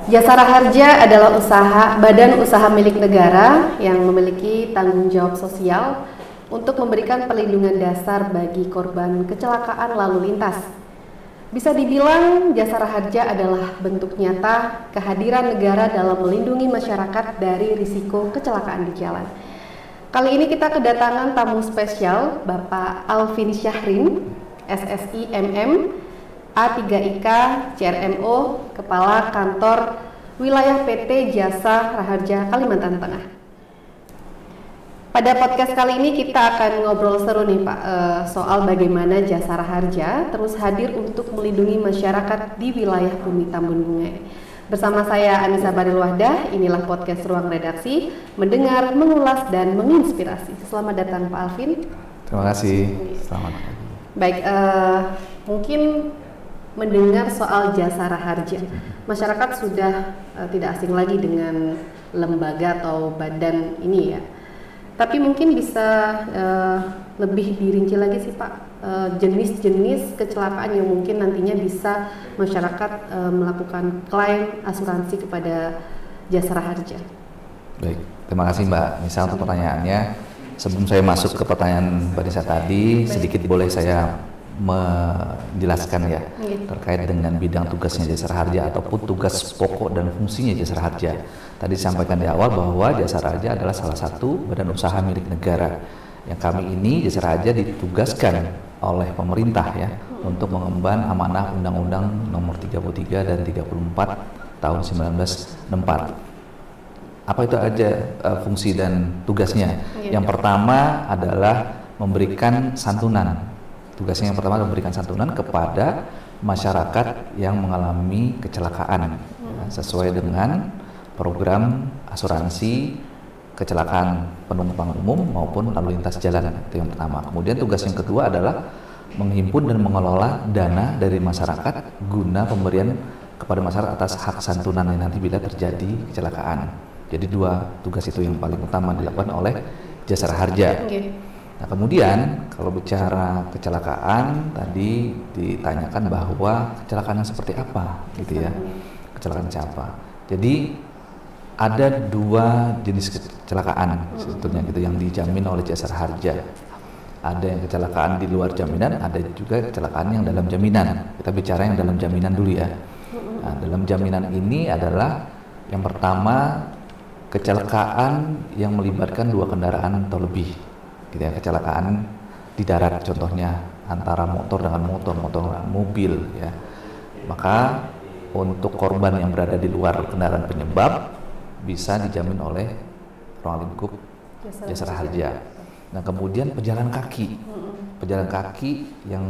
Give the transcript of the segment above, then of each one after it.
Jasara Harja adalah badan usaha milik negara yang memiliki tanggung jawab sosial untuk memberikan perlindungan dasar bagi korban kecelakaan lalu lintas. Bisa dibilang Jasara Harja adalah bentuk nyata kehadiran negara dalam melindungi masyarakat dari risiko kecelakaan di jalan. Kali ini kita kedatangan tamu spesial, Bapak Alvin Syahrin, SSI MM, A3IK, CRMO, Kepala Kantor Wilayah PT Jasa Raharja Kalimantan Tengah. Pada podcast kali ini kita akan ngobrol seru nih Pak, soal bagaimana Jasara Harja terus hadir untuk melindungi masyarakat di wilayah Bumi Tambun Bungai. Bersama saya Anissa Baril Wahdah, inilah podcast Ruang Redaksi, mendengar, mengulas, dan menginspirasi. Selamat datang Pak Alvin. Terima kasih, selamat pagi. Baik, mungkin mendengar soal Jasara Harja, masyarakat sudah tidak asing lagi dengan lembaga atau badan ini ya. Tapi mungkin bisa lebih dirinci lagi sih Pak, jenis-jenis kecelakaan yang mungkin nantinya bisa masyarakat melakukan klaim asuransi kepada Jasara Harja. Baik, terima kasih Mbak Nisa untuk pertanyaannya. Sebelum saya masuk ke pertanyaan Mbak Nisa tadi, sedikit boleh saya menjelaskan ya terkait dengan bidang tugasnya Jasara Harja ataupun tugas pokok dan fungsinya Jasara Harja. Tadi disampaikan di awal bahwa Jasara Harja adalah salah satu badan usaha milik negara. Yang kami ini Jasara Harja ditugaskan oleh pemerintah ya untuk mengemban amanah Undang-Undang Nomor 33 dan 34 tahun 1964. Apa itu aja fungsi dan tugasnya? Yang pertama adalah memberikan santunan. Tugasnya yang pertama memberikan santunan kepada masyarakat yang mengalami kecelakaan sesuai dengan program asuransi kecelakaan penumpang umum maupun lalu lintas jalan. Itu yang pertama. Kemudian tugas yang kedua adalah menghimpun dan mengelola dana dari masyarakat guna pemberian kepada masyarakat atas hak santunan yang nanti bila terjadi kecelakaan. Jadi dua tugas itu yang paling utama dilakukan oleh Jasara Harja. Nah kemudian kalau bicara kecelakaan tadi ditanyakan bahwa kecelakaan yang seperti apa gitu ya, kecelakaan siapa. Jadi ada dua jenis kecelakaan sebetulnya gitu yang dijamin oleh Jasara Harja. Ada yang kecelakaan di luar jaminan, ada juga kecelakaan yang dalam jaminan. Kita bicara yang dalam jaminan dulu ya. Nah, dalam jaminan ini adalah yang pertama kecelakaan yang melibatkan dua kendaraan atau lebih. Gitu ya, kecelakaan di darat contohnya antara motor dengan motor dengan mobil ya. Maka untuk korban yang berada di luar kendaraan penyebab bisa dijamin oleh ruang lingkup Jasara Harja. Nah kemudian pejalan kaki yang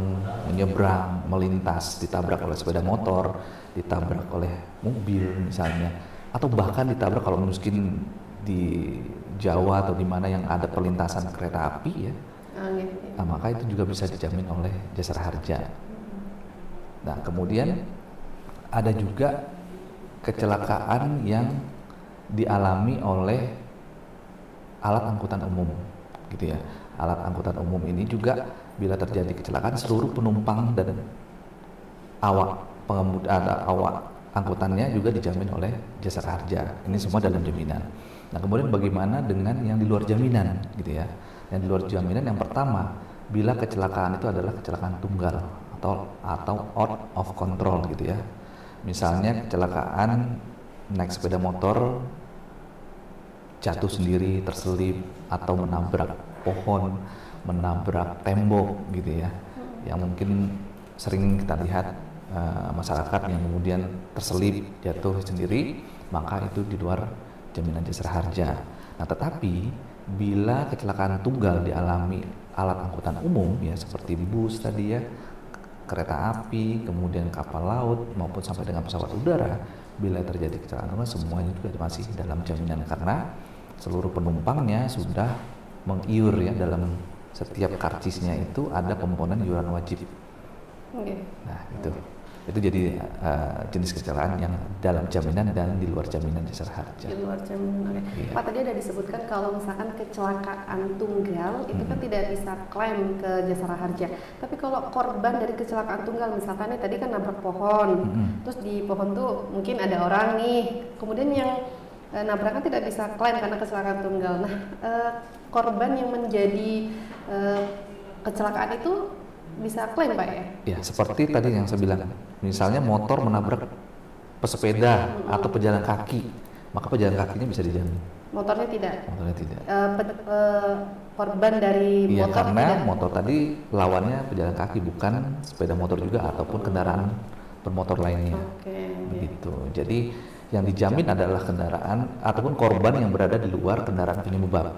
menyeberang, melintas, ditabrak oleh sepeda motor, ditabrak oleh mobil misalnya, atau bahkan ditabrak kalau mungkin di Jawa atau di mana yang ada perlintasan kereta api ya, nah, maka itu juga bisa dijamin oleh Jasara Harja. Nah kemudian ada juga kecelakaan yang dialami oleh alat angkutan umum, gitu ya. Alat angkutan umum ini juga bila terjadi kecelakaan seluruh penumpang dan awak pengemudi awak angkutannya juga dijamin oleh Jasara Harja. Ini semua dalam jaminan. Nah kemudian bagaimana dengan yang di luar jaminan gitu ya. Yang di luar jaminan yang pertama, bila kecelakaan itu adalah kecelakaan tunggal atau out of control gitu ya. Misalnya kecelakaan naik sepeda motor jatuh sendiri, terselip atau menabrak pohon, menabrak tembok gitu ya. Yang mungkin sering kita lihat masyarakat yang kemudian terselip, jatuh sendiri, maka itu di luar jaminan Jasara Harja. Nah, tetapi bila kecelakaan tunggal dialami alat angkutan umum ya seperti bus tadi ya, kereta api, kemudian kapal laut maupun sampai dengan pesawat udara, bila terjadi kecelakaan tunggal semuanya juga masih dalam jaminan karena seluruh penumpangnya sudah mengiur ya, dalam setiap karcisnya itu ada komponen iuran wajib. Nah, itu. Itu jadi jenis kecelakaan yang dalam jaminan dan di luar jaminan jasara harja. Di luar jaminan. Oke. Iya. Pak, tadi ada disebutkan kalau misalkan kecelakaan tunggal itu kan tidak bisa klaim ke jasara harja. Tapi kalau korban dari kecelakaan tunggal, misalkan nih tadi kan nabrak pohon, terus di pohon tuh mungkin ada orang nih, kemudian yang nabraknya tidak bisa klaim karena kecelakaan tunggal. Nah, korban yang menjadi kecelakaan itu bisa klaim, Pak, ya? Ya, seperti tadi yang saya bilang, misalnya motor menabrak pesepeda atau pejalan kaki, maka pejalan kakinya bisa dijamin. Motornya tidak. Motornya tidak. Korban dari Iya, motor karena tidak. motor tadi lawannya pejalan kaki, bukan sepeda motor juga ataupun kendaraan bermotor lainnya. Oke. Begitu. Jadi yang dijamin adalah kendaraan ataupun korban yang berada di luar kendaraan penyebab.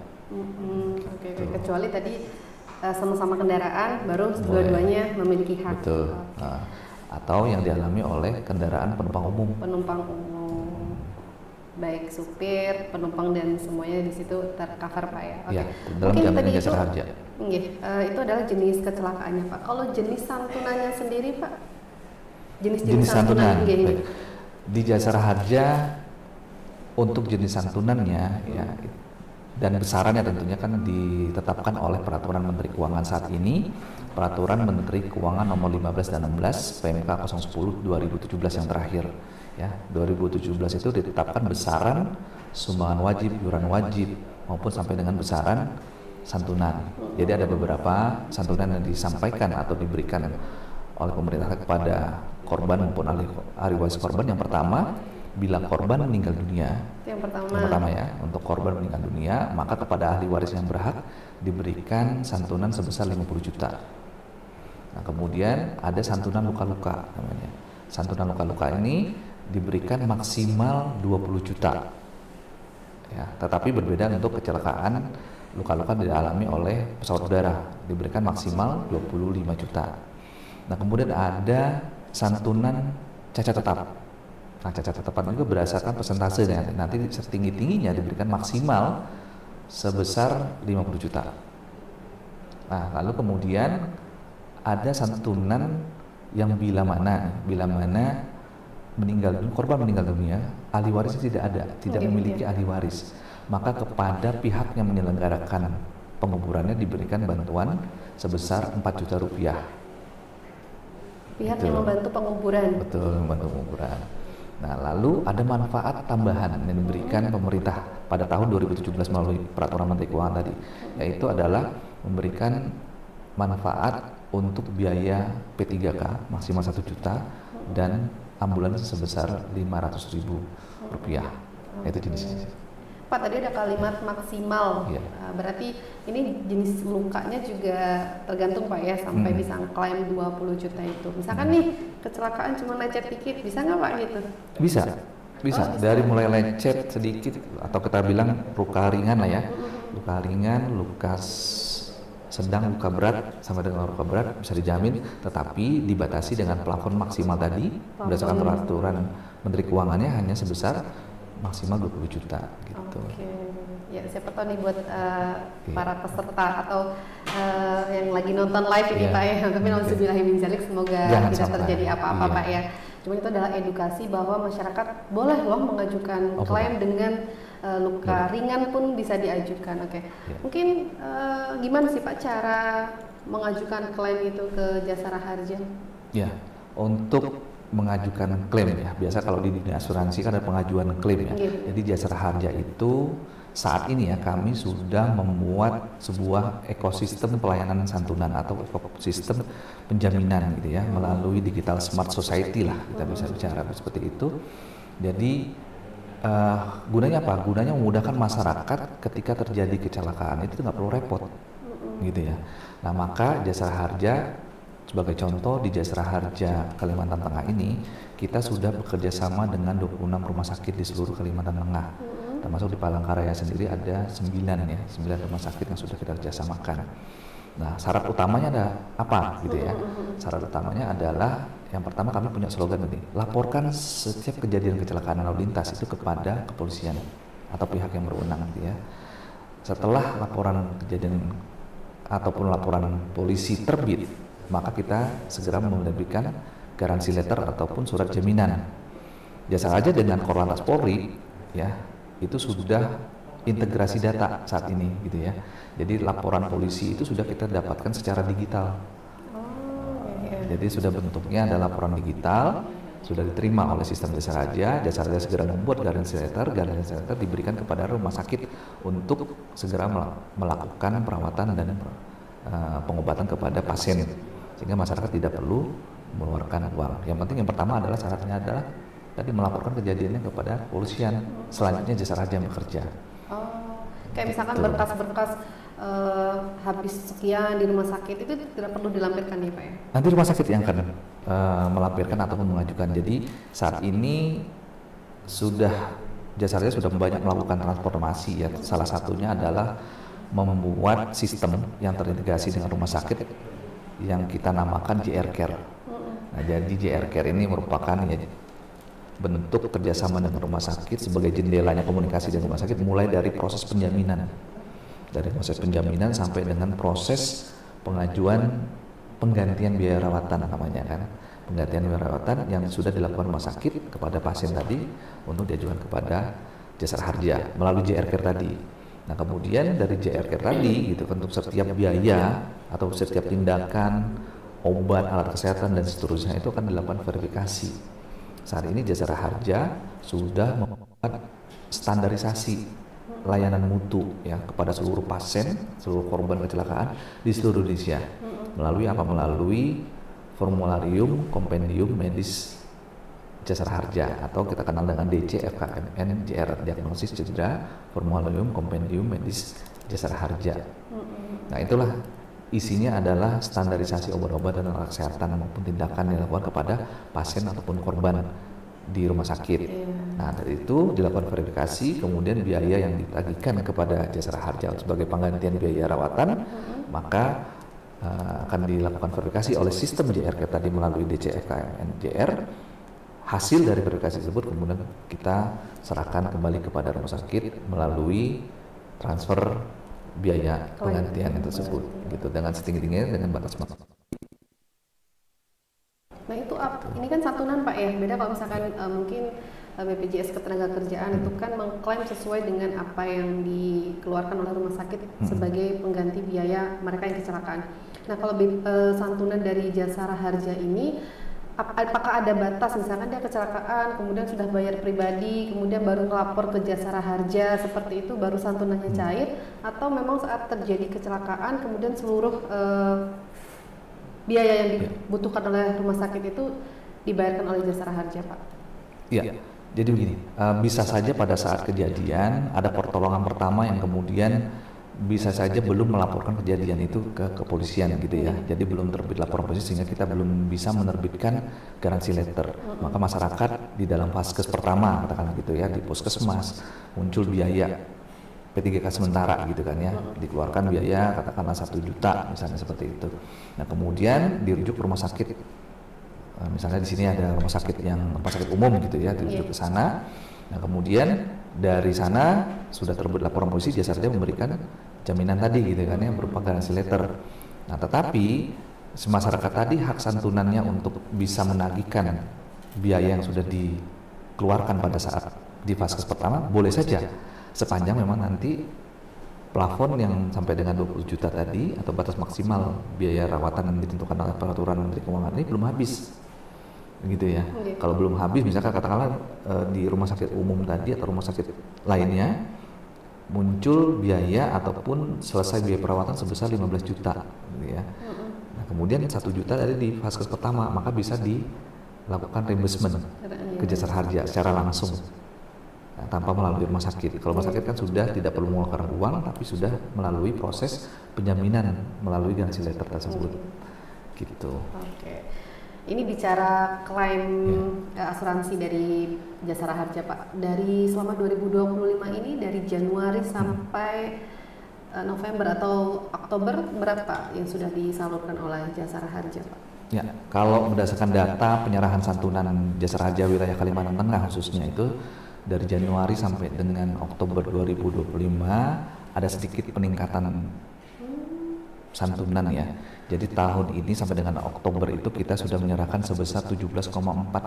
Oke. Kecuali tadi sama-sama kendaraan, baru Boleh. dua-duanya memiliki hak. Betul. Nah, atau yang dialami oleh kendaraan penumpang umum. Penumpang umum, baik supir, penumpang dan semuanya di situ tercover, Pak, ya. Oke. Ya, dalam Mungkin jaminan tadi jasara itu- harja. Nggih, itu adalah jenis kecelakaannya, Pak. Kalau jenis santunannya sendiri, Pak, jenis santunan. nggih. Baik. Di jasara harja untuk jenis santunannya ya dan besarannya tentunya kan ditetapkan oleh Peraturan Menteri Keuangan saat ini, Peraturan Menteri Keuangan nomor 15 dan 16 PMK 010 2017 yang terakhir ya. 2017 itu ditetapkan besaran sumbangan wajib, iuran wajib maupun sampai dengan besaran santunan. Jadi ada beberapa santunan yang disampaikan atau diberikan oleh pemerintah kepada korban maupun ahli waris korban. Yang pertama, bila korban meninggal dunia, Itu yang pertama. yang pertama ya, untuk korban meninggal dunia, maka kepada ahli waris yang berhak diberikan santunan sebesar 50 juta. Nah, kemudian ada santunan luka-luka namanya. Santunan luka-luka ini diberikan maksimal 20 juta. Ya, tetapi berbeda untuk kecelakaan luka-luka dialami oleh pesawat udara, diberikan maksimal 25 juta. Nah, kemudian ada santunan cacat tetap. Nah, cacat tetap juga berdasarkan persentase nanti setinggi-tingginya diberikan maksimal sebesar 50 juta. Nah, lalu kemudian ada santunan yang bila mana korban meninggal dunia, ahli warisnya tidak ada, tidak memiliki ahli waris. Maka kepada pihak yang menyelenggarakan penguburannya diberikan bantuan sebesar 4 juta rupiah. Pihak Betul. yang membantu penguburan. Betul, membantu penguburan. Nah, lalu ada manfaat tambahan yang diberikan pemerintah pada tahun 2017 melalui Peraturan Menteri Keuangan tadi, yaitu adalah memberikan manfaat untuk biaya P3K maksimal 1 juta dan ambulans sebesar 500.000 rupiah. Itu jenisnya. Pak, tadi ada kalimat maksimal. Iya. Berarti ini jenis lukanya juga tergantung, Pak, ya, sampai bisa klaim 20 juta itu. Misalkan nih kecelakaan cuma lecet dikit, bisa nggak, Pak, gitu? Bisa. Oh, Bisa. bisa. Dari mulai lecet sedikit atau kita bilang luka ringan lah ya. Luka ringan, luka sedang, luka berat sampai dengan luka berat bisa dijamin, tetapi dibatasi dengan plafon maksimal tadi berdasarkan peraturan Menteri Keuangannya hanya sebesar maksimal 20 juta gitu. Oke. Ya, siapa tahu nih buat para peserta atau yang lagi nonton live ini, Iya. Pak, ya. Tapi nauzubillahi min dzalik, semoga Jangan tidak sampai. terjadi apa-apa, Iya. Pak, ya. Cuma itu adalah edukasi bahwa masyarakat boleh loh mengajukan klaim dengan luka ringan pun bisa diajukan. Oke. Iya. Mungkin gimana sih, Pak, cara mengajukan klaim itu ke jasara harja? Ya, untuk mengajukan klaim ya, biasa kalau di dunia asuransi kan ada pengajuan klaim ya. Iya. Jadi jasara harja itu saat ini ya kami sudah membuat sebuah ekosistem pelayanan santunan atau ekosistem penjaminan gitu ya, melalui digital smart society lah kita bisa bicara seperti itu. Jadi gunanya apa? Gunanya memudahkan masyarakat ketika terjadi kecelakaan itu nggak perlu repot gitu ya. Nah, maka jasara harja sebagai contoh, di jasara harja Kalimantan Tengah ini kita sudah bekerja sama dengan 26 rumah sakit di seluruh Kalimantan Tengah. Termasuk di Palangkaraya sendiri ada 9 rumah sakit yang sudah kita kerjasamakan. Nah, syarat utamanya ada apa gitu ya? Syarat utamanya adalah yang pertama kami punya slogan ini, laporkan setiap kejadian kecelakaan lalu lintas itu kepada kepolisian atau pihak yang berwenang gitu ya. Setelah laporan kejadian ataupun laporan polisi terbit, maka kita segera menerbitkan garansi letter ataupun surat jaminan. Jasa Raja dengan Korlantas Polri ya itu sudah integrasi data saat ini gitu ya. Jadi laporan polisi itu sudah kita dapatkan secara digital. Jadi sudah bentuknya ada laporan digital, sudah diterima oleh sistem Jasa Raja. Jasa Raja segera membuat garansi letter diberikan kepada rumah sakit untuk segera melakukan perawatan dan pengobatan kepada pasien, sehingga masyarakat tidak perlu mengeluarkan uang. Yang penting yang pertama adalah syaratnya adalah tadi melaporkan kejadiannya kepada kepolisian. Selanjutnya Jasa Raja yang bekerja. Kayak misalkan berkas-berkas habis sekian di rumah sakit itu tidak perlu dilampirkan ya Pak ya? Nanti rumah sakit yang akan melampirkan ataupun mengajukan. Jadi saat ini Jasa Raja sudah banyak melakukan transformasi ya. Salah satunya adalah membuat sistem yang terintegrasi dengan rumah sakit yang kita namakan JR Care. Nah, jadi JR Care ini merupakan ya bentuk kerjasama dengan rumah sakit sebagai jendelanya komunikasi dengan rumah sakit, mulai dari proses penjaminan, sampai dengan proses pengajuan penggantian biaya rawatan namanya kan, penggantian biaya rawatan yang sudah dilakukan rumah sakit kepada pasien tadi untuk diajukan kepada Jasa Harja melalui JR Care tadi. Nah kemudian dari JR Care tadi gitu untuk setiap biaya atau setiap tindakan, obat, alat kesehatan dan seterusnya itu akan dilakukan verifikasi. Saat ini Jasa Harja sudah membuat standarisasi layanan mutu ya kepada seluruh pasien, seluruh korban kecelakaan di seluruh Indonesia. Melalui apa? Melalui formularium kompendium medis Jasa Harja atau kita kenal dengan DC FKMN JR Diagnosis Cedera Formularium Kompendium Medis Jasa Harja. Nah itulah isinya adalah standarisasi obat-obat dan alat kesehatan maupun tindakan yang dilakukan kepada pasien ataupun korban di rumah sakit. Nah dari itu dilakukan verifikasi, kemudian biaya yang ditagihkan kepada Jasa Harja sebagai penggantian biaya rawatan, maka akan dilakukan verifikasi oleh sistem JR tadi melalui DCFKMN JR. Hasil dari verifikasi tersebut kemudian kita serahkan kembali kepada rumah sakit melalui transfer biaya penggantian tersebut gitu dengan setinggi-tingginya dengan batas maksimal. Nah itu ini kan santunan Pak ya, beda kalau misalkan mungkin BPJS Ketenagakerjaan itu kan mengklaim sesuai dengan apa yang dikeluarkan oleh rumah sakit sebagai pengganti biaya mereka yang kecelakaan. Nah kalau santunan dari Jasa Harja ini apakah ada batas, misalkan dia kecelakaan kemudian sudah bayar pribadi kemudian baru melapor ke Jasa Harja seperti itu baru santunannya cair, atau memang saat terjadi kecelakaan kemudian seluruh biaya yang dibutuhkan oleh rumah sakit itu dibayarkan oleh Jasa Harja Pak? Iya, jadi begini, bisa saja pada saat kejadian ada pertolongan pertama yang kemudian bisa saja belum melaporkan kejadian itu ke kepolisian gitu ya. Jadi belum terbit laporan polisi sehingga kita belum bisa menerbitkan garansi letter. Maka masyarakat di dalam vaskes pertama katakanlah gitu ya, di puskesmas muncul biaya P3K sementara gitu kan ya, dikeluarkan biaya katakanlah 1 juta misalnya seperti itu. Nah kemudian dirujuk ke rumah sakit, misalnya di sini ada rumah sakit umum gitu ya, dirujuk ke sana. Nah kemudian dari sana sudah terbit laporan polisi, Jasa Harja memberikan jaminan tadi gitu kan ya, berupa garansi letter. Nah tetapi masyarakat tadi hak santunannya untuk bisa menagihkan biaya yang sudah dikeluarkan pada saat di vaskes pertama boleh saja, sepanjang memang nanti plafon yang sampai dengan 20 juta tadi atau batas maksimal biaya rawatan yang ditentukan oleh peraturan Menteri Keuangan ini belum habis gitu ya. Kalau belum habis, misalkan katakanlah di rumah sakit umum tadi atau rumah sakit lainnya muncul biaya ataupun selesai biaya perawatan sebesar 15 juta gitu ya. Nah kemudian 1 juta tadi di vaskes pertama, maka bisa dilakukan reimbursement ke Jasa Harja secara langsung tanpa melalui rumah sakit. Kalau rumah sakit kan sudah tidak perlu mengeluarkan uang, tapi sudah melalui proses penjaminan melalui garansi letter tersebut gitu. Ini bicara klaim asuransi dari Jasa Harja Pak, dari selama 2025 ini dari Januari sampai November atau Oktober berapa yang sudah disalurkan oleh Jasa Harja Pak? Ya, kalau berdasarkan data penyerahan santunan Jasa Harja wilayah Kalimantan Tengah khususnya itu dari Januari sampai dengan Oktober 2025 ada sedikit peningkatan santunan ya. Jadi tahun ini sampai dengan Oktober itu kita sudah menyerahkan sebesar 17,4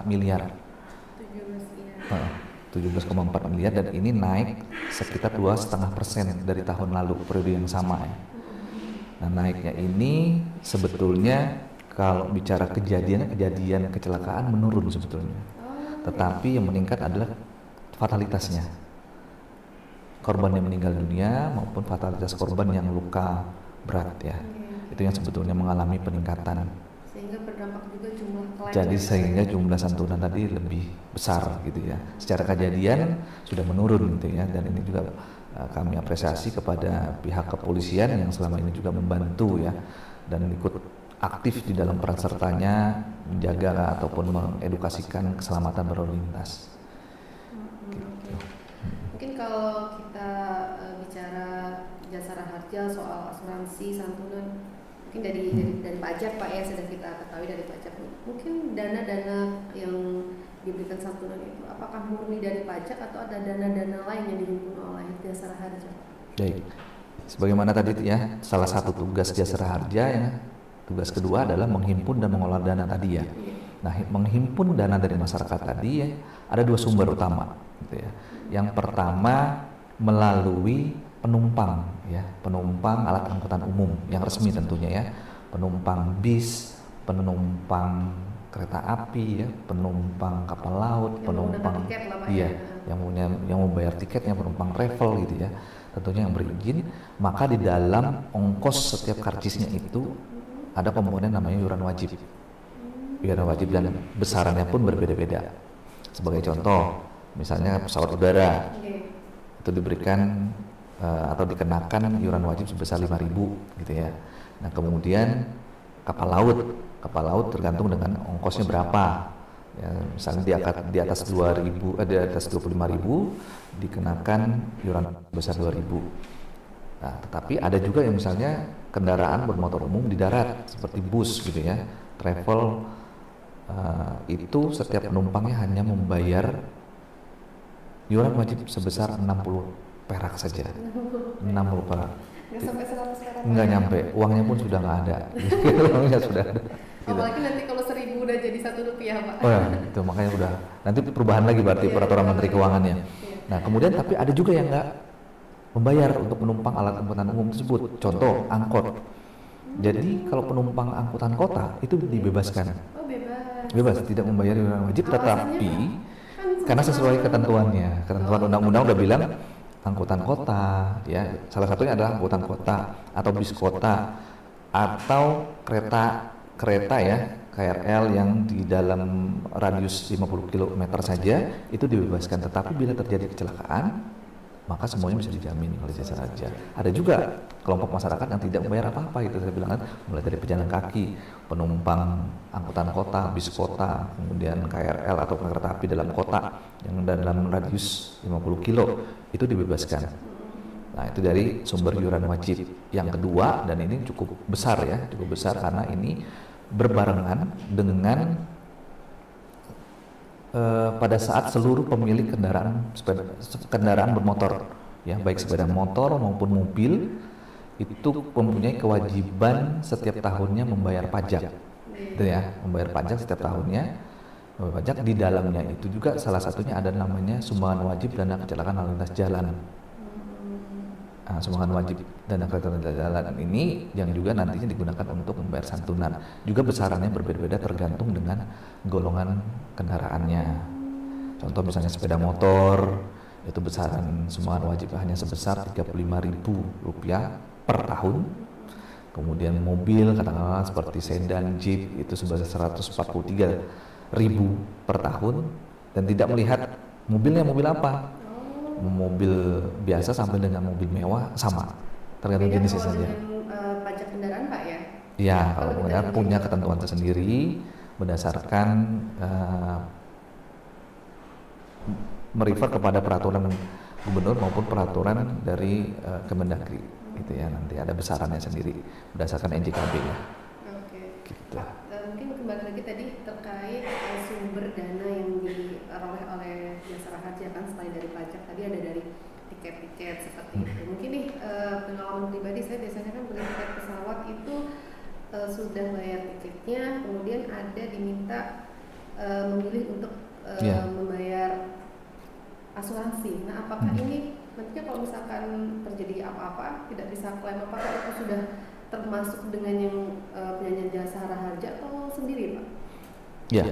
miliar. 17,4 miliar dan ini naik sekitar 2,5% dari tahun lalu periode yang sama ya. Nah naiknya ini sebetulnya kalau bicara kejadian kecelakaan menurun sebetulnya, tetapi yang meningkat adalah fatalitasnya, korban yang meninggal dunia maupun fatalitas korban yang luka berat ya. Itu yang sebetulnya mengalami peningkatan. Sehingga berdampak juga jumlah klien. Jadi sehingga jumlah santunan tadi lebih besar gitu ya. Secara kejadian sudah menurun gitu ya, dan ini juga kami apresiasi kepada pihak kepolisian yang selama ini juga membantu ya dan ikut aktif di dalam peran sertanya menjaga ataupun mengedukasikan keselamatan berlalu lintas. Gitu. Mungkin kalau kita bicara Jasara Harja soal asuransi santunan, mungkin dari pajak Pak ya, sudah kita ketahui dari pajak. Mungkin dana-dana yang diberikan santunan itu apakah murni dari pajak atau ada dana-dana lain yang dihimpun oleh Jasara Harja? Baik, sebagaimana tadi ya, salah satu tugas Jasara Harja ya, tugas kedua adalah menghimpun dan mengolah dana tadi ya. Nah, menghimpun dana dari masyarakat tadi ya, ada dua sumber utama gitu ya. Yang pertama melalui penumpang ya, penumpang alat angkutan umum yang resmi tentunya ya, penumpang bis, penumpang kereta api ya, penumpang kapal laut, yang penumpang yang mau bayar tiketnya, penumpang travel gitu ya, tentunya yang berizin. Maka di dalam ongkos setiap karcisnya itu ada komponen namanya iuran wajib, dan besarannya pun berbeda-beda. Sebagai contoh, misalnya pesawat udara itu diberikan atau dikenakan iuran wajib sebesar 5.000 gitu ya. Nah kemudian kapal laut tergantung dengan ongkosnya berapa ya, misalnya di atas 2.000 di atas 25.000 dikenakan iuran sebesar 2.000. Nah tetapi ada juga yang misalnya kendaraan bermotor umum di darat seperti bus gitu ya, travel, itu setiap penumpangnya hanya membayar iuran wajib sebesar 60 perak saja. 60 perak. Nggak sampai 100 perak. Nggak nyampe, uangnya pun sudah nggak ada. Uangnya sudah ada. Apalagi nanti kalau 1.000 udah jadi Rp1 Pak. Oh ya, itu makanya udah. Nanti perubahan lagi berarti peraturan Menteri Keuangannya. Nah kemudian tapi ada juga yang nggak membayar untuk penumpang alat angkutan umum tersebut. Contoh angkot. Jadi kalau penumpang angkutan kota itu dibebaskan. Oh bebas. Bebas, tidak membayar iuran wajib, tetapi karena sesuai ketentuannya, ketentuan undang-undang udah bilang angkutan kota, ya salah satunya adalah angkutan kota atau bis kota atau kereta ya KRL yang di dalam radius 50 km saja itu dibebaskan. Tetapi bila terjadi kecelakaan maka semuanya bisa dijamin oleh Jasara Harja. Ada juga kelompok masyarakat yang tidak membayar apa-apa, itu saya bilang kan, mulai dari pejalan kaki, penumpang angkutan kota, bis kota, kemudian KRL atau kereta api dalam kota yang dalam radius 50 kilo itu dibebaskan. Nah itu dari sumber iuran wajib. Yang kedua, dan ini cukup besar ya, cukup besar karena ini berbarengan dengan pada saat seluruh pemilik kendaraan bermotor ya, baik sepeda motor maupun mobil itu mempunyai kewajiban setiap tahunnya membayar pajak gitu ya, membayar pajak setiap tahunnya, membayar pajak. Di dalamnya itu juga salah satunya ada namanya sumbangan wajib dana kecelakaan lalu lintas jalan. Nah, sumbangan wajib dana kecelakaan jalan ini yang juga nantinya digunakan untuk membayar santunan. Juga besarannya berbeda-beda tergantung dengan golongan kendaraannya. Contoh misalnya sepeda motor itu besaran sumbangan wajib hanya sebesar Rp35.000 per tahun. Kemudian mobil katakanlah seperti sedan, jeep itu sebesar Rp143.000 per tahun, dan tidak melihat mobilnya mobil apa. Mobil biasa sampai dengan mobil mewah sama, tergantung jenisnya saja. Pajak kendaraan Pak ya? Iya, kalau kendaraan punya ketentuan tersendiri berdasarkan merefer kepada peraturan gubernur maupun peraturan dari Kemendagri gitu ya, nanti ada besarannya sendiri berdasarkan NJKB ya. Oke. Gitu. Pak, mungkin kembali lagi tadi terkait sumber dana yang diperoleh oleh Jasara Harja kan, selain dari pajak tadi ada dari tiket-tiket seperti itu. Mungkin nih pengalaman pribadi saya biasanya kan beli tiket pesawat itu sudah bayar tiketnya, kemudian ada diminta memilih untuk membayar asuransi. Nah, apakah ini nantinya kalau misalkan terjadi apa-apa tidak bisa klaim, apakah itu sudah termasuk dengan yang penyanyi jasa harja atau sendiri, Pak? Ya,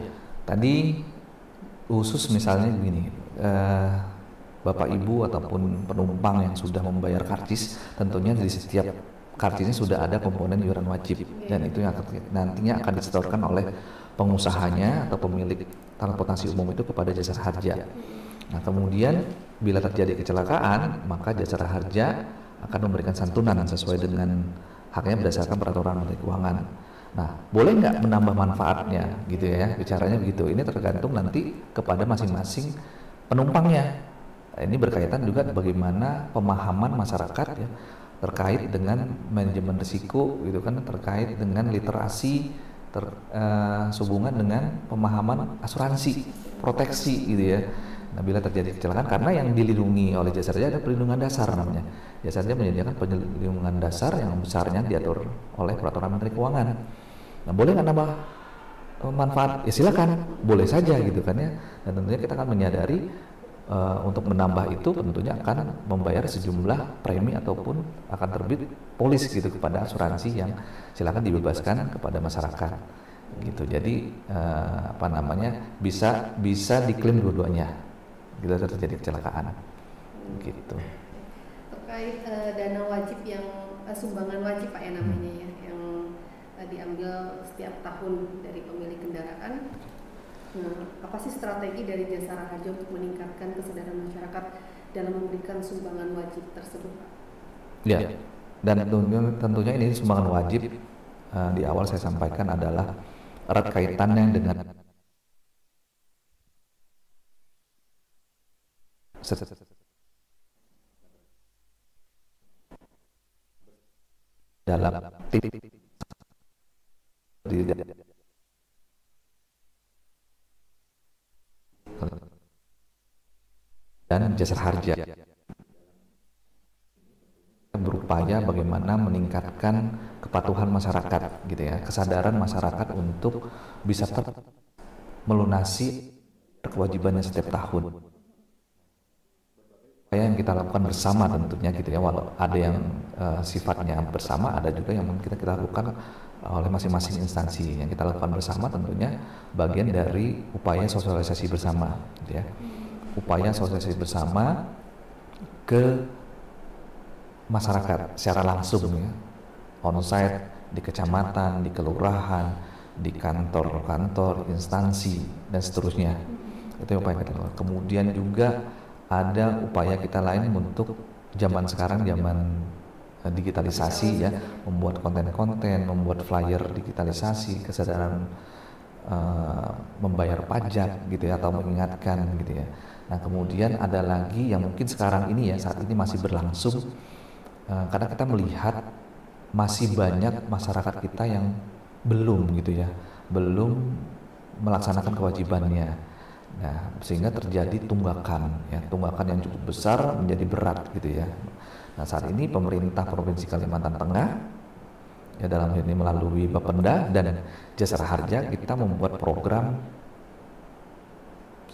tadi khusus misalnya begini, Bapak Ibu ataupun penumpang yang sudah membayar karcis, tentunya di setiap karcisnya sudah ada komponen iuran wajib, dan itu yang nantinya akan disetorkan oleh pengusahanya atau pemilik transportasi umum itu kepada jasa harja. Nah, kemudian bila terjadi kecelakaan, maka jasa harja akan memberikan santunan sesuai dengan haknya berdasarkan peraturan Menteri Keuangan. Nah, boleh nggak menambah manfaatnya gitu ya, bicaranya begitu. Ini tergantung nanti kepada masing-masing penumpangnya. Nah, ini berkaitan juga bagaimana pemahaman masyarakat ya terkait dengan manajemen risiko gitu kan, terkait dengan literasi sehubungan dengan pemahaman asuransi, proteksi gitu ya. Nah, bila terjadi kecelakaan, karena yang dilindungi oleh jasa harja ada perlindungan dasar namanya. Jasa harja menyediakan perlindungan dasar yang besarnya diatur oleh peraturan Menteri Keuangan. Nah, boleh nggak nambah manfaat? Ya silakan, boleh saja gitu kan ya. Dan tentunya kita akan menyadari untuk menambah itu tentunya akan membayar sejumlah premi ataupun akan terbit polis gitu kepada asuransi yang silakan dibebaskan kepada masyarakat gitu. Jadi bisa diklaim dua-duanya bila terjadi kecelakaan gitu. Terkait dana wajib yang sumbangan wajib Pak ya namanya ya, yang diambil setiap tahun dari pemilik kendaraan. Nah, apa sih strategi dari Jasara Harja untuk meningkatkan kesadaran masyarakat dalam memberikan sumbangan wajib tersebut, Pak? Ya, dan tentunya ini sumbangan wajib di awal saya sampaikan adalah erat kaitannya dengan dalam dan jasa harja berupaya bagaimana meningkatkan kepatuhan masyarakat gitu ya, kesadaran masyarakat untuk bisa melunasi kewajibannya setiap tahun. Yang kita lakukan bersama tentunya gitu ya, walau ada yang sifatnya bersama, ada juga yang mungkin kita lakukan oleh masing-masing instansi. Yang kita lakukan bersama tentunya bagian dari upaya sosialisasi bersama gitu ya. Upaya sosialisasi bersama ke masyarakat secara langsung ya, on-site di kecamatan, di kelurahan, di kantor-kantor, instansi dan seterusnya. Itu upaya kita lakukan. Kemudian juga ada upaya kita lain untuk zaman sekarang, zaman digitalisasi ya, membuat konten-konten, membuat flyer digitalisasi, kesadaran membayar pajak gitu ya, atau mengingatkan gitu ya. Nah, kemudian ada lagi yang mungkin sekarang ini ya, saat ini masih berlangsung, karena kita melihat masih banyak masyarakat kita yang belum gitu ya, belum melaksanakan kewajibannya. Nah, sehingga terjadi tunggakan ya, tunggakan yang cukup besar menjadi berat gitu ya. Nah, saat ini pemerintah Provinsi Kalimantan Tengah ya, dalam hal ini melalui Bapenda dan Jasara Harja, kita membuat program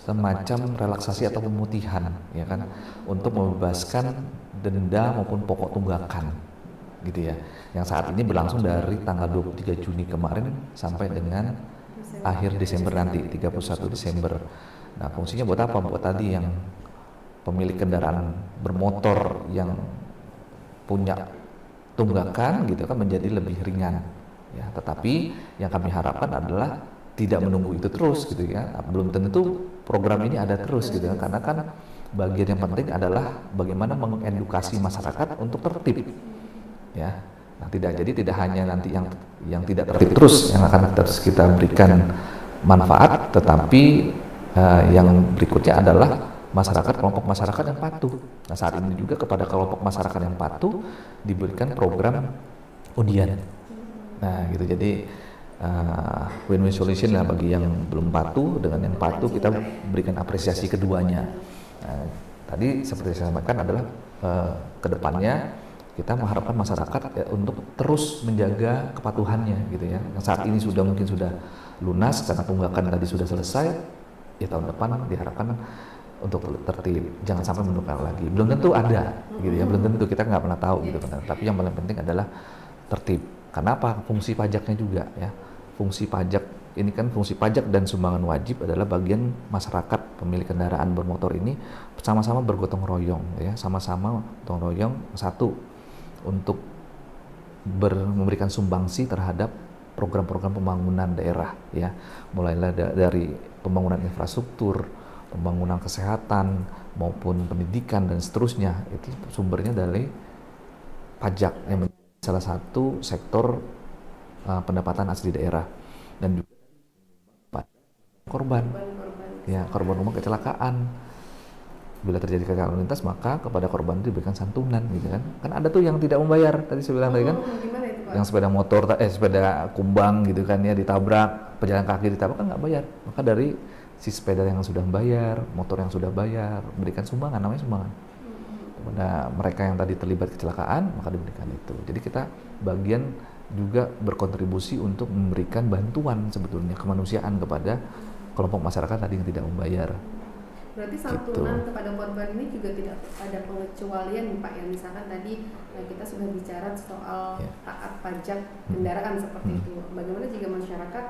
semacam relaksasi atau pemutihan ya kan, untuk membebaskan denda maupun pokok tunggakan gitu ya, yang saat ini berlangsung dari tanggal 23 Juni kemarin sampai dengan akhir Desember nanti, 31 Desember. Nah, fungsinya buat apa? Buat tadi yang pemilik kendaraan bermotor yang punya tunggakan gitu kan menjadi lebih ringan ya. Tetapi yang kami harapkan adalah tidak menunggu itu terus gitu ya. Belum tentu program ini ada terus gitu ya, karena kan bagian yang penting adalah bagaimana mengedukasi masyarakat untuk tertib ya. Nah, tidak hanya nanti yang tidak tertib terus yang akan terus kita berikan manfaat, tetapi yang berikutnya adalah kelompok masyarakat yang patuh. Nah, saat ini juga kepada kelompok masyarakat yang patuh diberikan program undian. Nah, gitu. Jadi win-win solution lah bagi yang belum patuh dengan yang patuh, kita berikan apresiasi keduanya. Nah, tadi seperti saya sampaikan adalah ke depannya kita mengharapkan masyarakat untuk terus menjaga kepatuhannya gitu ya. Yang saat ini mungkin sudah lunas karena tunggakan tadi sudah selesai, ya tahun depan diharapkan untuk tertib, jangan sampai menukar lagi. Belum tentu ada gitu ya, belum tentu, kita nggak pernah tahu gitu kan. Tapi yang paling penting adalah tertib. Karena apa? Fungsi pajaknya juga ya. Fungsi pajak ini kan, fungsi pajak dan sumbangan wajib adalah bagian masyarakat pemilik kendaraan bermotor ini sama-sama bergotong royong ya, sama-sama gotong royong satu untuk memberikan sumbangsi terhadap program-program pembangunan daerah ya, mulailah dari pembangunan infrastruktur, pembangunan kesehatan maupun pendidikan dan seterusnya, itu sumbernya dari pajak yang menjadi salah satu sektor pendapatan asli daerah. Dan juga korban ya, korban rumah kecelakaan. Bila terjadi kecelakaan lalu lintas, maka kepada korban itu diberikan santunan gitu kan. Kan ada tuh yang tidak membayar, tadi saya bilang tadi kan, yang sepeda motor, sepeda kumbang gitu kan ya, ditabrak, pejalan kaki ditabrak kan nggak bayar. Maka dari si sepeda yang sudah bayar, motor yang sudah bayar, berikan sumbangan, namanya sumbangan. Kepada mereka yang tadi terlibat kecelakaan, maka diberikan itu. Jadi kita bagian juga berkontribusi untuk memberikan bantuan sebetulnya kemanusiaan kepada kelompok masyarakat tadi yang tidak membayar. Berarti santunan gitu kepada korban ini juga tidak ada pengecualian Pak ya, misalkan tadi kita sudah bicara soal taat pajak kendaraan seperti itu. Bagaimana jika masyarakat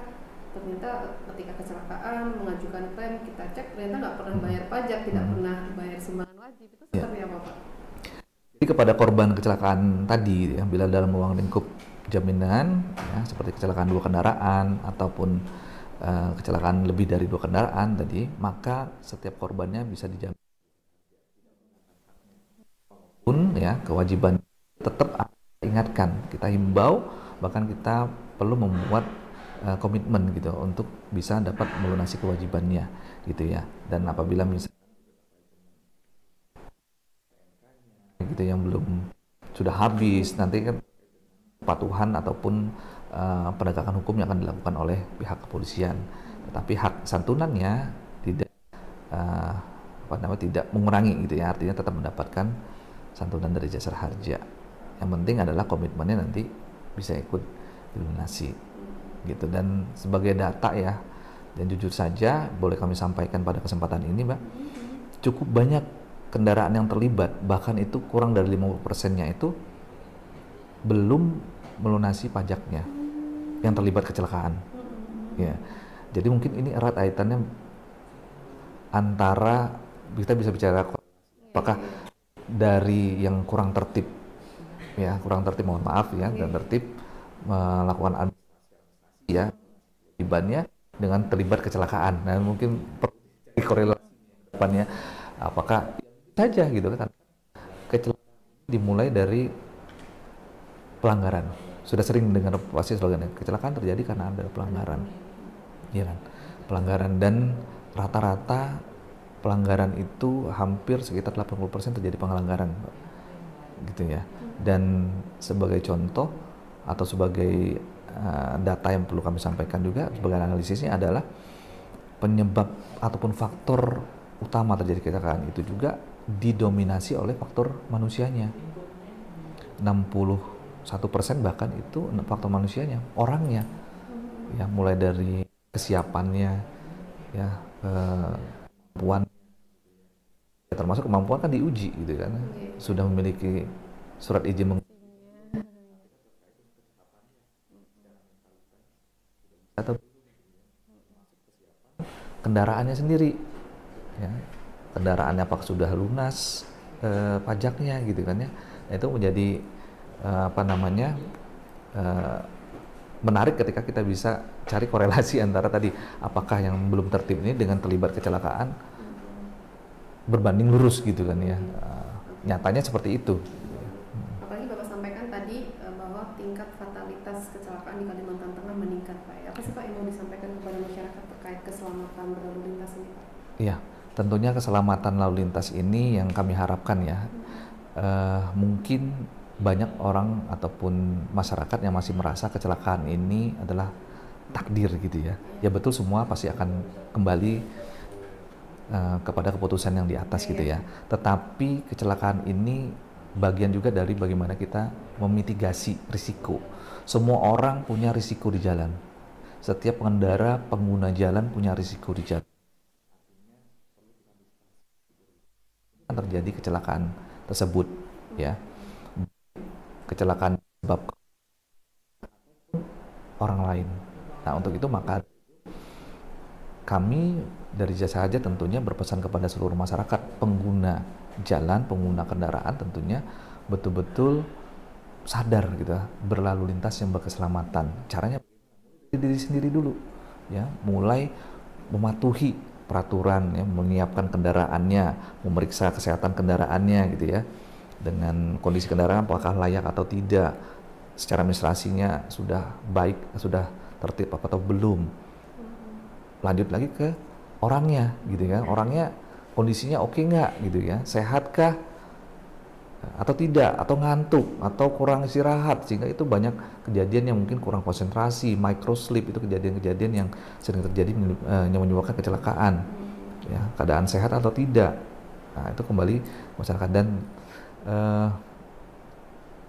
ternyata ketika kecelakaan mengajukan klaim, kita cek ternyata nggak pernah bayar pajak, tidak pernah bayar sumbangan wajib, itu seperti apa Pak? Jadi kepada korban kecelakaan tadi ya, bila dalam ruang lingkup jaminan ya, seperti kecelakaan 2 kendaraan ataupun kecelakaan lebih dari 2 kendaraan tadi, maka setiap korbannya bisa dijamin pun ya, kewajiban tetap ingatkan, kita himbau, bahkan kita perlu membuat komitmen gitu untuk bisa dapat melunasi kewajibannya gitu ya. Dan apabila misalnya gitu yang belum sudah habis, nanti kan kepatuhan ataupun penegakan hukum yang akan dilakukan oleh pihak kepolisian. Tetapi hak santunannya tidak tidak mengurangi gitu ya, artinya tetap mendapatkan santunan dari jasar harja. Yang penting adalah komitmennya nanti bisa ikut dilunasi gitu. Dan sebagai data ya, dan jujur saja boleh kami sampaikan pada kesempatan ini Mbak, cukup banyak kendaraan yang terlibat, bahkan itu kurang dari 50%-nya itu belum melunasi pajaknya yang terlibat kecelakaan ya. Jadi mungkin ini erat kaitannya antara, kita bisa bicara apakah dari yang kurang tertib ya, mohon maaf ya, dan tertib melakukan administrasi ya kewajibannya dengan terlibat kecelakaan. Nah mungkin perlu korelasi depannya, apakah saja gitu kan, kecelakaan dimulai dari pelanggaran. Sudah sering mendengar pasti slogan, kecelakaan terjadi karena ada pelanggaran, ya kan? Pelanggaran, dan rata-rata pelanggaran itu hampir sekitar 80% terjadi pelanggaran, gitu ya. Dan sebagai contoh atau sebagai data yang perlu kami sampaikan juga sebagai analisisnya adalah penyebab ataupun faktor utama terjadi kecelakaan itu juga didominasi oleh faktor manusianya. 61% bahkan itu faktor manusianya, orangnya ya, mulai dari kesiapannya ya, kemampuan ya, termasuk kemampuan kan diuji gitu kan, sudah memiliki surat izin atau kendaraannya sendiri ya, kendaraannya apakah sudah lunas pajaknya gitu kan ya. Nah, itu menjadi menarik ketika kita bisa cari korelasi antara tadi apakah yang belum tertib ini dengan terlibat kecelakaan berbanding lurus gitu kan ya. Nyatanya seperti itu. Apalagi Bapak sampaikan tadi bahwa tingkat fatalitas kecelakaan di Kalimantan Tengah meningkat Pak. Apa sih Pak yang mau disampaikan kepada masyarakat terkait keselamatan berlalu lintas ini Pak? Iya, tentunya keselamatan lalu lintas ini yang kami harapkan ya. Mungkin banyak orang ataupun masyarakat yang masih merasa kecelakaan ini adalah takdir gitu ya. Ya betul, semua pasti akan kembali kepada keputusan yang di atas gitu ya. Tetapi kecelakaan ini bagian juga dari bagaimana kita memitigasi risiko. Semua orang punya risiko di jalan. Setiap pengendara, pengguna jalan punya risiko di jalan. Terjadi kecelakaan tersebut, ya. Kecelakaan sebab orang lain. Nah, untuk itu maka kami dari Jasa Harja tentunya berpesan kepada seluruh masyarakat pengguna jalan, pengguna kendaraan tentunya betul-betul sadar gitu, berlalu lintas yang berkeselamatan. Caranya diri sendiri dulu, ya, mulai mematuhi peraturan, ya, menyiapkan kendaraannya, memeriksa kesehatan kendaraannya gitu ya, dengan kondisi kendaraan apakah layak atau tidak, secara administrasinya sudah baik, sudah tertib atau belum. Lanjut lagi ke orangnya gitu ya, orangnya kondisinya oke nggak gitu ya, sehatkah atau tidak, atau ngantuk atau kurang istirahat, sehingga itu banyak kejadian yang mungkin kurang konsentrasi, micro sleep, itu kejadian-kejadian yang sering terjadi yang menyebabkan kecelakaan, ya, keadaan sehat atau tidak. Nah, itu kembali masyarakat dan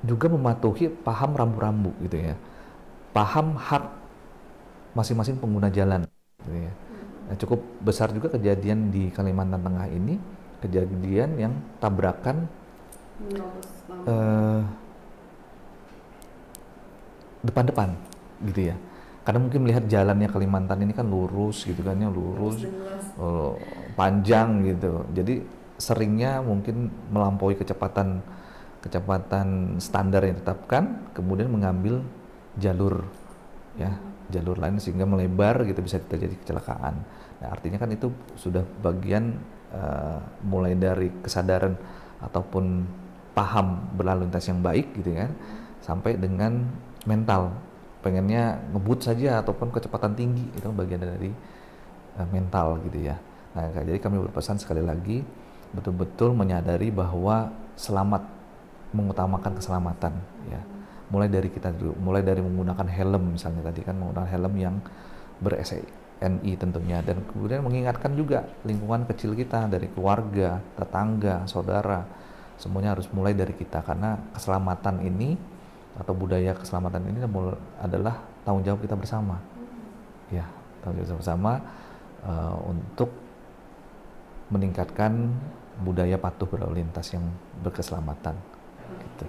juga mematuhi paham rambu-rambu gitu ya, paham hak masing-masing pengguna jalan gitu ya. Nah, cukup besar juga kejadian di Kalimantan Tengah ini, kejadian yang tabrakan depan-depan gitu ya, karena mungkin melihat jalannya Kalimantan ini kan lurus gitu kan, ya lurus, panjang gitu, jadi seringnya mungkin melampaui kecepatan standar yang ditetapkan, kemudian mengambil jalur, ya, jalur lain sehingga melebar gitu, bisa terjadi kecelakaan. Nah, artinya kan itu sudah bagian mulai dari kesadaran ataupun paham berlalu lintas yang baik gitu kan, sampai dengan mental, pengennya ngebut saja ataupun kecepatan tinggi, itu bagian dari mental gitu ya. Nah, jadi kami berpesan sekali lagi, betul-betul menyadari bahwa mengutamakan keselamatan, ya. Mulai dari kita dulu, mulai dari menggunakan helm misalnya tadi kan, menggunakan helm yang ber-SNI tentunya, dan kemudian mengingatkan juga lingkungan kecil kita, dari keluarga, tetangga, saudara, semuanya harus mulai dari kita, karena keselamatan ini atau budaya keselamatan ini adalah tanggung jawab kita bersama, ya, tanggung jawab bersama untuk meningkatkan budaya patuh berlalu lintas yang berkeselamatan. Gitu.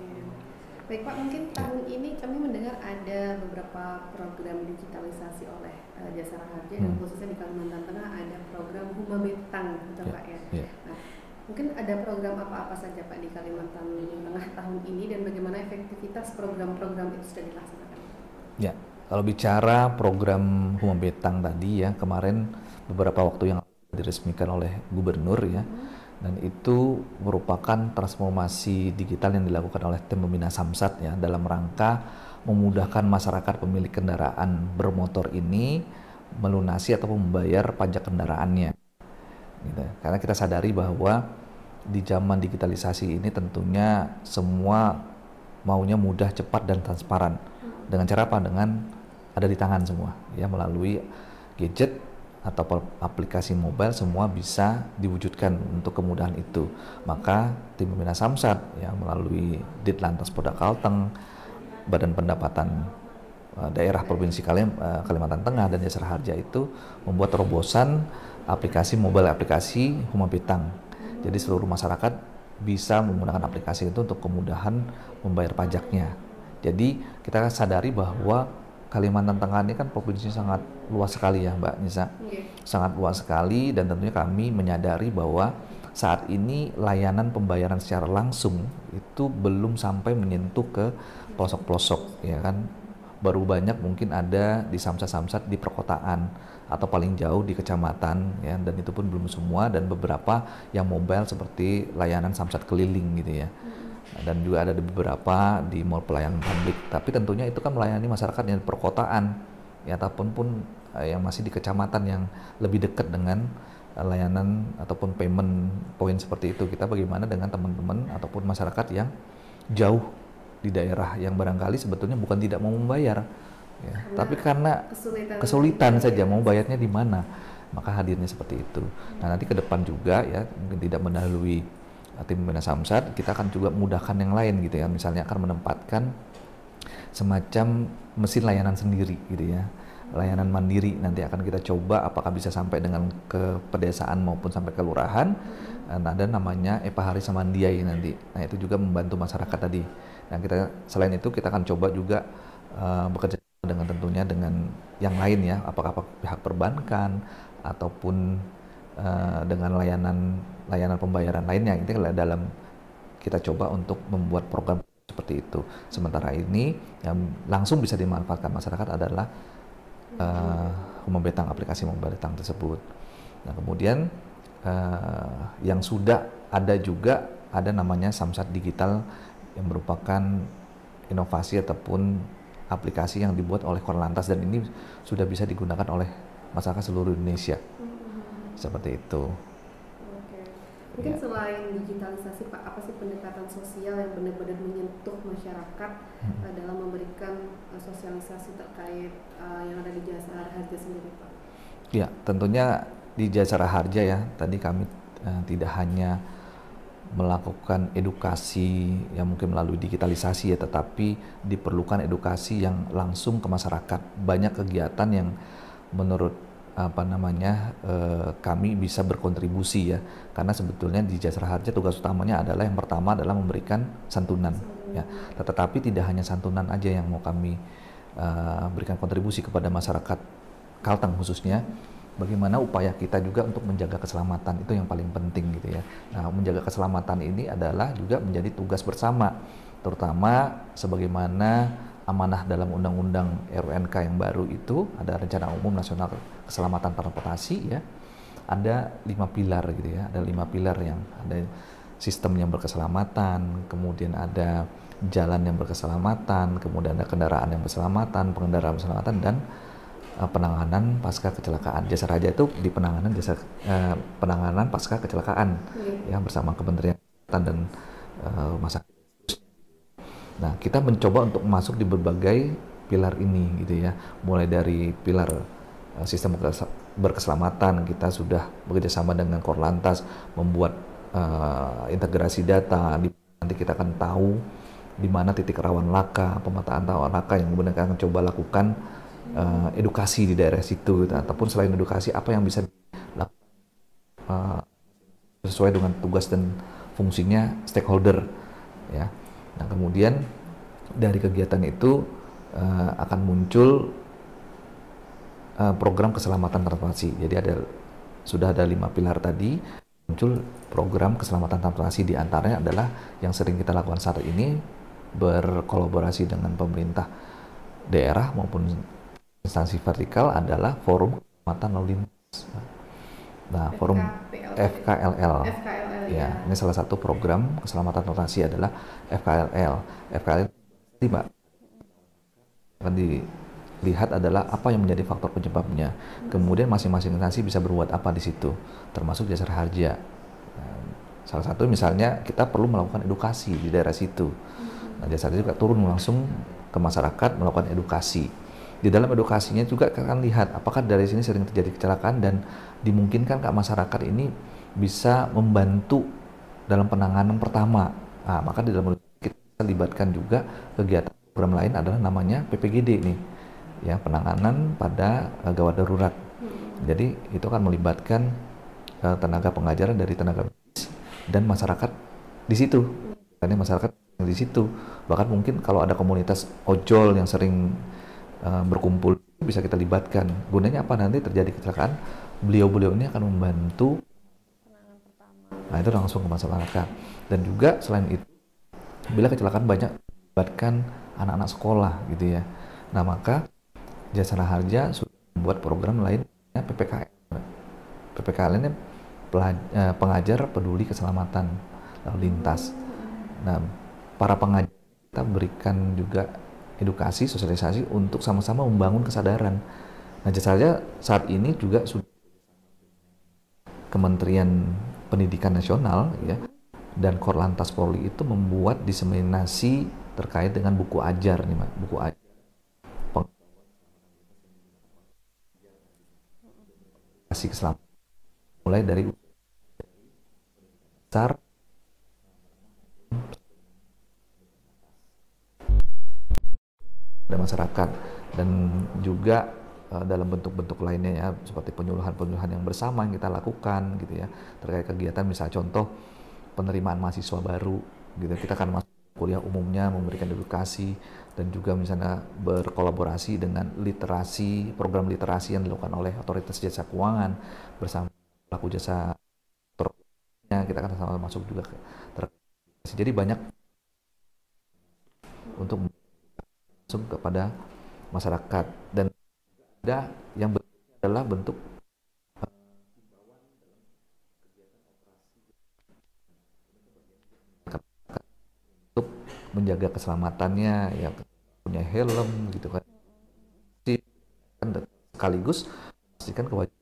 Baik Pak, mungkin tahun ini kami mendengar ada beberapa program digitalisasi oleh Jasa Harja, dan khususnya di Kalimantan Tengah ada program Huma Betang, betul Pak ya? Nah, mungkin ada program apa-apa saja Pak di Kalimantan Tengah tahun ini, dan bagaimana efektivitas program-program itu sudah dilaksanakan? Ya, kalau bicara program Huma Betang tadi ya, kemarin beberapa waktu yang diresmikan oleh Gubernur ya, dan itu merupakan transformasi digital yang dilakukan oleh tim pembina Samsat ya, dalam rangka memudahkan masyarakat pemilik kendaraan bermotor ini melunasi atau membayar pajak kendaraannya. Gitu. Karena kita sadari bahwa di zaman digitalisasi ini tentunya semua maunya mudah, cepat, dan transparan. Dengan cara apa? Dengan ada di tangan semua, ya, melalui gadget atau aplikasi mobile, semua bisa diwujudkan untuk kemudahan itu. Maka tim pembina Samsat yang melalui Ditlantas Polda Kalteng, Badan Pendapatan Daerah Provinsi Kalimantan Tengah, dan Jasa Harja itu membuat terobosan mobile aplikasi Huma Betang. Jadi seluruh masyarakat bisa menggunakan aplikasi itu untuk kemudahan membayar pajaknya. Jadi kita sadari bahwa Kalimantan Tengah ini kan provinsi sangat luas sekali ya Mbak Nisa, sangat luas sekali, dan tentunya kami menyadari bahwa saat ini layanan pembayaran secara langsung itu belum sampai menyentuh ke pelosok-pelosok, ya kan. Baru banyak mungkin ada di samsat-samsat di perkotaan atau paling jauh di kecamatan, ya, dan itu pun belum semua, dan beberapa yang mobile seperti layanan samsat keliling gitu ya. Dan juga ada di beberapa di mall pelayanan publik, tapi tentunya itu kan melayani masyarakat yang di perkotaan, ya, ataupun yang masih di kecamatan yang lebih dekat dengan layanan ataupun payment point seperti itu. Kita bagaimana dengan teman-teman ataupun masyarakat yang jauh di daerah yang barangkali sebetulnya bukan tidak mau membayar, ya, tapi karena kesulitan saja mau bayarnya di mana, maka hadirnya seperti itu. Nah, nanti ke depan juga ya, mungkin tidak mendahului tim pembina Samsat, kita akan juga memudahkan yang lain gitu ya. Misalnya akan menempatkan semacam mesin layanan sendiri gitu ya. Layanan mandiri nanti akan kita coba apakah bisa sampai dengan ke pedesaan maupun sampai ke lurahan. Ada namanya Epahari Samandiai nanti. Nah, itu juga membantu masyarakat tadi. Nah, kita selain itu kita akan coba juga bekerja dengan tentunya dengan yang lain ya, apakah pihak perbankan ataupun dengan layanan pembayaran lainnya. Itu dalam kita coba untuk membuat program seperti itu. Sementara ini yang langsung bisa dimanfaatkan masyarakat adalah Humabetang, aplikasi Humabetang tersebut. Nah, kemudian yang sudah ada juga ada namanya Samsat Digital yang merupakan inovasi ataupun aplikasi yang dibuat oleh Korlantas dan ini sudah bisa digunakan oleh masyarakat seluruh Indonesia. Seperti itu. Oke. Mungkin selain digitalisasi Pak, apa sih pendekatan sosial yang benar-benar menyentuh masyarakat dalam memberikan sosialisasi terkait yang ada di Jasara Harja sendiri Pak? Ya, tentunya di Jasara Harja ya, tadi kami tidak hanya melakukan edukasi yang mungkin melalui digitalisasi ya, tetapi diperlukan edukasi yang langsung ke masyarakat. Banyak kegiatan yang menurut kami bisa berkontribusi ya, karena sebetulnya di Jasara Harja tugas utamanya adalah yang pertama adalah memberikan santunan ya, tetapi tidak hanya santunan aja yang mau kami berikan kontribusi kepada masyarakat Kalteng khususnya. Bagaimana upaya kita juga untuk menjaga keselamatan, itu yang paling penting gitu ya. Nah, menjaga keselamatan ini adalah juga menjadi tugas bersama, terutama sebagaimana amanah dalam Undang-Undang RUNK yang baru itu, ada Rencana Umum Nasional Keselamatan Transportasi ya, ada 5 pilar gitu ya, ada 5 pilar yang ada sistem yang berkeselamatan, kemudian ada jalan yang berkeselamatan, kemudian ada kendaraan yang berkeselamatan, pengendaraan berkeselamatan, dan penanganan pasca kecelakaan. Jasara Harja itu di penanganan pasca kecelakaan yang bersama Kementerian Kesehatan dan Rumah Sakit. Nah, kita mencoba untuk masuk di berbagai pilar ini gitu ya. Mulai dari pilar sistem berkeselamatan, kita sudah bekerja sama dengan Korlantas membuat integrasi data. Nanti kita akan tahu di mana titik rawan laka, pemetaan rawan laka yang kemudian kita akan coba lakukan edukasi di daerah situ gitu. Ataupun selain edukasi apa yang bisa dilakukan sesuai dengan tugas dan fungsinya stakeholder ya. Nah, kemudian dari kegiatan itu akan muncul program keselamatan transportasi. Jadi sudah ada 5 pilar tadi, muncul program keselamatan transportasi, di antaranya adalah yang sering kita lakukan saat ini berkolaborasi dengan pemerintah daerah maupun instansi vertikal adalah Forum Keselamatan Lalu Lintas. Nah, Forum FKLL. Ya, ini salah satu program keselamatan transportasi adalah FKLL. FKLL ini, Mbak, akan dilihat adalah apa yang menjadi faktor penyebabnya. Kemudian masing-masing instansi bisa berbuat apa di situ, termasuk Jasara Harja. Salah satu misalnya kita perlu melakukan edukasi di daerah situ. Nah, Jasara Harja juga turun langsung ke masyarakat melakukan edukasi. Di dalam edukasinya juga akan lihat apakah dari sini sering terjadi kecelakaan dan dimungkinkan ke masyarakat ini bisa membantu dalam penanganan pertama. Nah, maka di dalam kita libatkan juga kegiatan program lain adalah namanya PPGD nih, ya, penanganan pada gawat darurat. Jadi itu akan melibatkan tenaga pengajar dari tenaga medis dan masyarakat di situ. Karena masyarakat di situ bahkan mungkin kalau ada komunitas ojol yang sering berkumpul bisa kita libatkan. Gunanya apa? Nanti terjadi kecelakaan, beliau-beliau ini akan membantu. Nah, itu langsung ke masyarakat. Dan juga selain itu, bila kecelakaan banyak melibatkan anak-anak sekolah gitu ya. Nah, maka Jasara Harja sudah membuat program lain PPKL. PPKL ini pengajar peduli keselamatan lalu lintas. Nah, para pengajar kita berikan juga edukasi, sosialisasi untuk sama-sama membangun kesadaran. Nah, Jasara Harja saat ini juga sudah Kementerian Pendidikan Nasional ya dan Korlantas Polri itu membuat diseminasi terkait dengan buku ajar nih, Mbak. Buku ajar keselamatan mulai dari besar pada masyarakat, dan juga dalam bentuk-bentuk lainnya ya, seperti penyuluhan-penyuluhan yang bersama yang kita lakukan gitu ya, terkait kegiatan, misal contoh penerimaan mahasiswa baru gitu. Kita akan masuk kuliah umumnya, memberikan edukasi, dan juga misalnya berkolaborasi dengan literasi, program literasi yang dilakukan oleh otoritas jasa keuangan bersama pelaku jasa, kita akan sama masuk juga ke jadi banyak untuk masuk kepada masyarakat. Dan ada yang adalah bentuk untuk menjaga keselamatannya ya, punya helm gitu kan, sekaligus pastikan kewajiban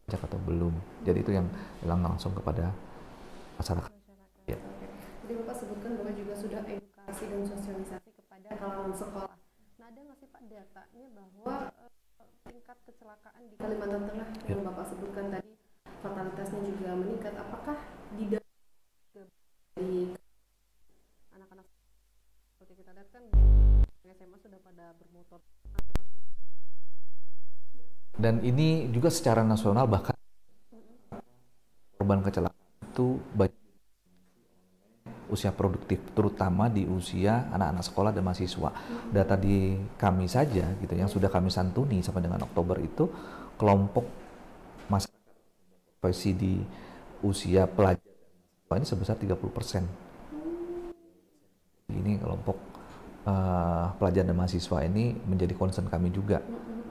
atau belum. Jadi itu yang langsung kepada masyarakat. Ya. Jadi Bapak sebutkan bahwa juga sudah edukasi dan sosialisasi kepada kalangan sekolah. Nah, ada nggak sih Pak datanya bahwa tingkat kecelakaan di Kalimantan Tengah yang Bapak sebutkan tadi, fatalitasnya juga meningkat? Apakah di anak-anak seperti kita lihat kan SMA sudah pada bermotor seperti. Dan ini juga secara nasional, bahkan korban kecelakaan itu banyak usia produktif, terutama di usia anak-anak sekolah dan mahasiswa. Data di kami saja gitu yang sudah kami santuni sampai dengan Oktober itu, kelompok masyarakat profesi di usia pelajar ini sebesar 30%. Ini kelompok pelajar dan mahasiswa ini menjadi concern kami juga.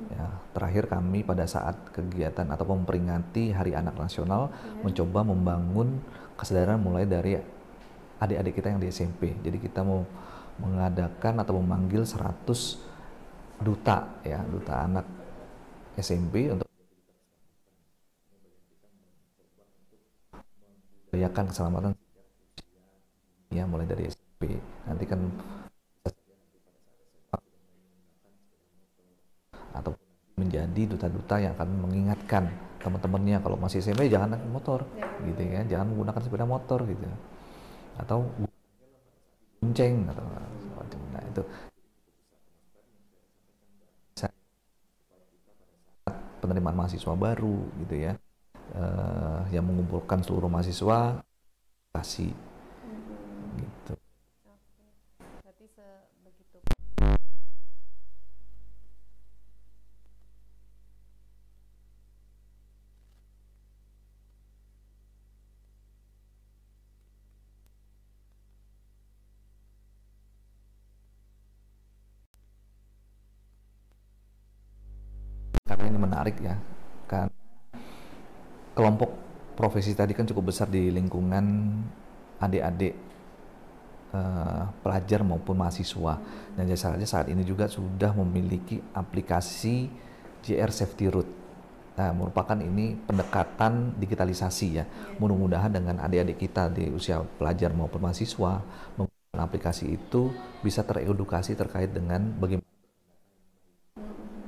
Ya, terakhir kami pada saat kegiatan atau memperingati Hari Anak Nasional mencoba membangun kesadaran mulai dari adik-adik kita yang di SMP. Jadi kita mau mengadakan atau memanggil 100 duta ya, duta anak SMP untuk membudayakan keselamatan ya, mulai dari SMP. Nanti kan atau menjadi duta-duta yang akan mengingatkan teman-temannya kalau masih SMP jangan naik motor gitu ya, jangan menggunakan sepeda motor gitu, atau bonceng atau macam. Nah itu penerimaan mahasiswa baru gitu ya, yang mengumpulkan seluruh mahasiswa kasih gitu. Berarti sebegitu. Karena ini menarik ya, kan kelompok profesi tadi kan cukup besar di lingkungan adik-adik pelajar maupun mahasiswa, dan jasa raja saat ini juga sudah memiliki aplikasi JR Safety Route. Nah, merupakan ini pendekatan digitalisasi ya. Mudah-mudahan dengan adik-adik kita di usia pelajar maupun mahasiswa menggunakan aplikasi itu bisa teredukasi terkait dengan bagaimana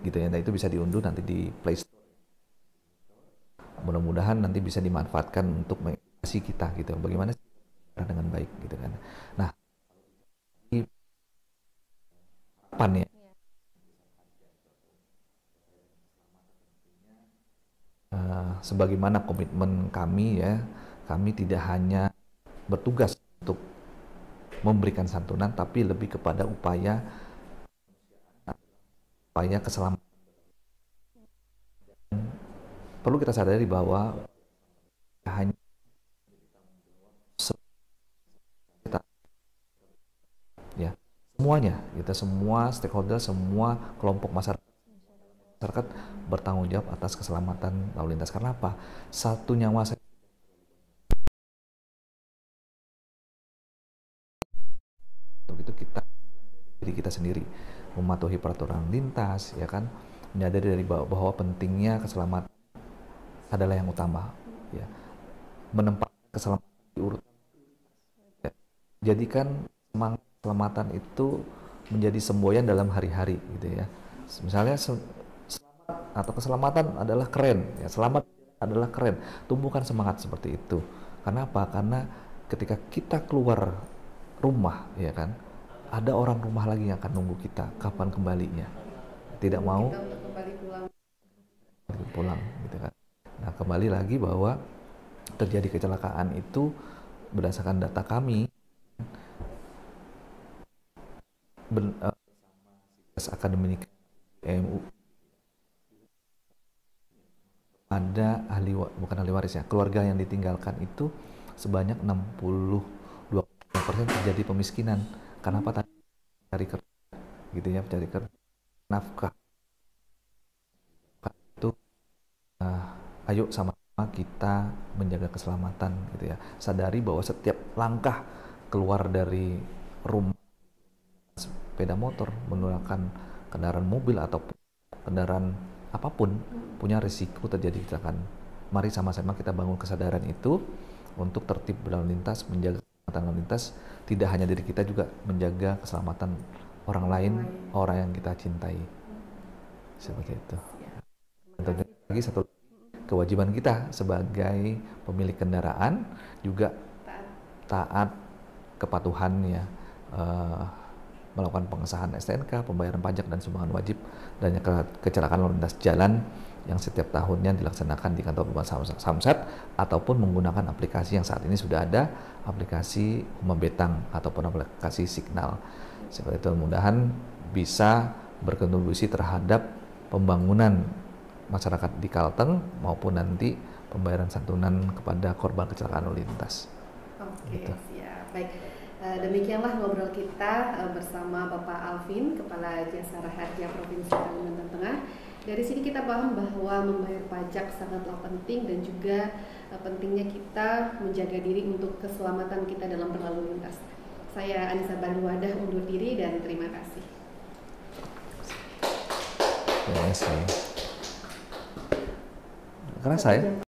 gitu ya. Nah, itu bisa diunduh nanti di Play Store. Mudah-mudahan nanti bisa dimanfaatkan untuk mengedukasi kita gitu, bagaimana dengan baik gitu kan. Nah, harapan ya, sebagaimana komitmen kami ya, kami tidak hanya bertugas untuk memberikan santunan, tapi lebih kepada upaya keselamatan. Perlu kita sadari bahwa hanya ya, semuanya, kita semua stakeholder, semua kelompok masyarakat bertanggung jawab atas keselamatan lalu lintas. Karena apa? Satu nyawa saja untuk itu kita diri kita sendiri mematuhi peraturan lintas ya kan, menyadari dari bahwa pentingnya keselamatan adalah yang utama ya, menempatkan keselamatan di urutan ya. Jadikan semangat keselamatan itu menjadi semboyan dalam hari-hari gitu ya. Misalnya selamat atau keselamatan adalah keren ya, selamat adalah keren, tumbuhkan semangat seperti itu. Karena apa? Karena ketika kita keluar rumah ya kan, ada orang rumah lagi yang akan nunggu kita kapan kembalinya. Tidak mau Kita untuk kembali pulang gitu kan. Nah, kembali lagi bahwa terjadi kecelakaan itu berdasarkan data kami akademik EMU ada bukan ahli waris ya, keluarga yang ditinggalkan itu sebanyak 62% terjadi pemiskinan. Kenapa? Tadi cari kerja gitu ya, cari kerja, nafkah itu. Ayo sama-sama kita menjaga keselamatan gitu ya, sadari bahwa setiap langkah keluar dari rumah sepeda motor menggunakan kendaraan mobil atau kendaraan apapun punya risiko terjadi kecelakaan. Mari sama-sama kita bangun kesadaran itu untuk tertib berlalu lintas, menjaga keselamatan lalu lintas, tidak hanya diri kita, juga menjaga keselamatan orang lain, orang yang kita cintai. Seperti itu. Tentunya lagi satu kewajiban kita sebagai pemilik kendaraan juga taat kepatuhan ya, melakukan pengesahan STNK, pembayaran pajak dan sumbangan wajib, dan kecelakaan lalu lintas jalan yang setiap tahunnya dilaksanakan di kantor Samsat ataupun menggunakan aplikasi yang saat ini sudah ada, aplikasi Huma Betang ataupun aplikasi Signal. Seperti itu, mudah-mudahan bisa berkontribusi terhadap pembangunan masyarakat di Kalteng maupun nanti pembayaran santunan kepada korban kecelakaan lalu lintas. Oke, gitu. Siap. Baik. Demikianlah ngobrol kita bersama Bapak Alvin, Kepala Jasara Harja Provinsi Kalimantan Tengah. Dari sini kita paham bahwa membayar pajak sangatlah penting dan juga pentingnya kita menjaga diri untuk keselamatan kita dalam berlalu lintas. Saya Anissa Banduwadah undur diri dan terima kasih. Terima kasih. Karena saya